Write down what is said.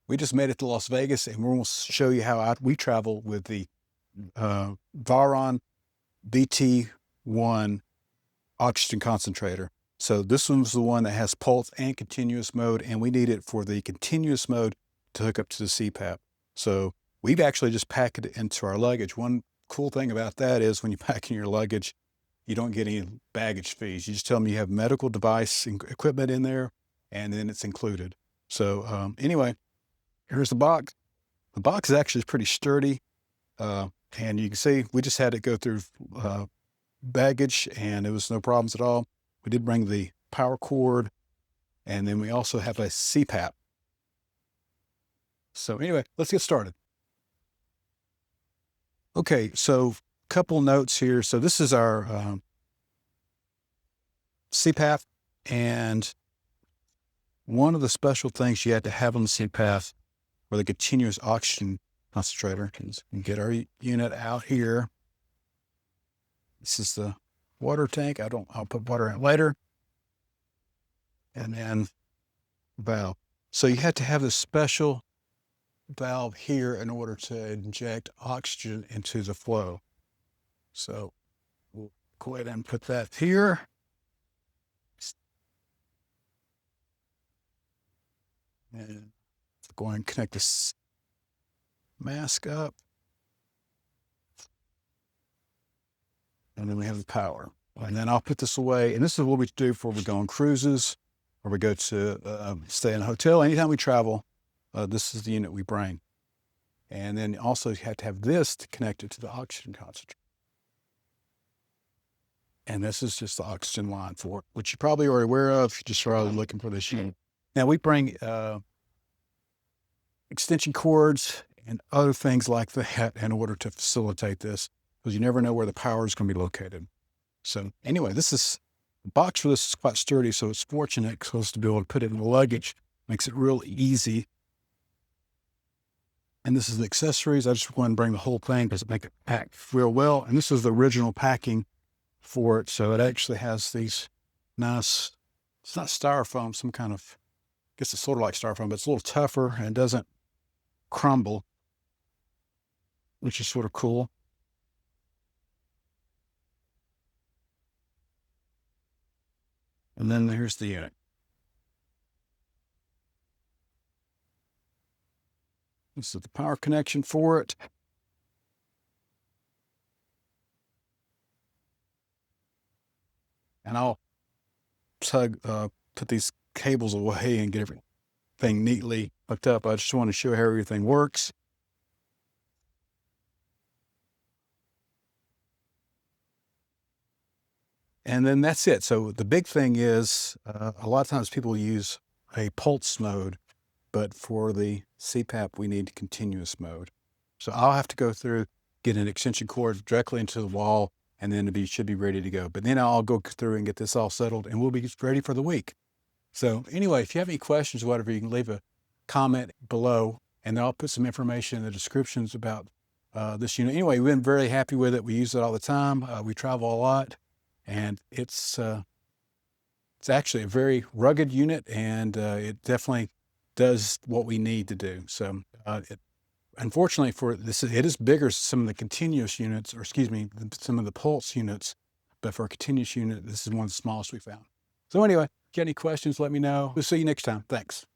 We just made it to Las Vegas, and we're going to show you how we travel with the VARON VT-1 Oxygen Concentrator. So this one's the one that has pulse and continuous mode, and we need it for the continuous mode to hook up to the CPAP. So we've actually just packed it into our luggage. One cool thing about that is when you pack in your luggage, you don't get any baggage fees. You just tell them you have medical device and equipment in there, and then it's included. So anyway, here's the box. The box is actually pretty sturdy. And you can see we just had it go through baggage, and it was no problems at all. We did bring the power cord, and then we also have a CPAP. So anyway, let's get started. Okay, so a couple notes here. So this is our CPAP, and one of the special things you had to have on the CPAP or the continuous oxygen concentrator is we get our unit out here. This is the water tank. I'll put water in it later. And then valve. So you had to have this special valve here in order to inject oxygen into the flow. So we'll go ahead and put that here. And go ahead and connect this mask up. And then we have the power. And then I'll put this away. And this is what we do before we go on cruises or we go to stay in a hotel. Anytime we travel, this is the unit we bring. And then also you have to have this to connect it to the oxygen concentrator. And this is just the oxygen line for it, which you're probably already aware of. You're just probably looking for this unit. Now we bring extension cords and other things like that in order to facilitate this, because you never know where the power is going to be located. So anyway, the box for this is quite sturdy, so it's fortunate because to be able to put it in the luggage makes it real easy. And this is the accessories. I just want to bring the whole thing because it makes it pack real well. And this is the original packing for it. So it actually has these nice, it's not styrofoam, some kind of, I guess it's sort of like styrofoam, but it's a little tougher and doesn't crumble, which is sort of cool. And then here's the unit. This is the power connection for it. And I'll put these cables away and get everything neatly hooked up. I just want to show how everything works. And then that's it. So the big thing is a lot of times people use a pulse mode, but for the CPAP, we need continuous mode. So I'll have to go through, get an extension cord directly into the wall, and then it should be ready to go. But then I'll go through and get this all settled, and we'll be ready for the week. So anyway, if you have any questions or whatever, you can leave a comment below, and I'll put some information in the descriptions about this unit. Anyway, we've been very happy with it. We use it all the time. We travel a lot, and it's actually a very rugged unit, and it definitely does what we need to do. So unfortunately for this, it is bigger than some of the continuous units, or excuse me, some of the pulse units, but for a continuous unit, this is one of the smallest we found. So anyway, if you got any questions, let me know. We'll see you next time. Thanks.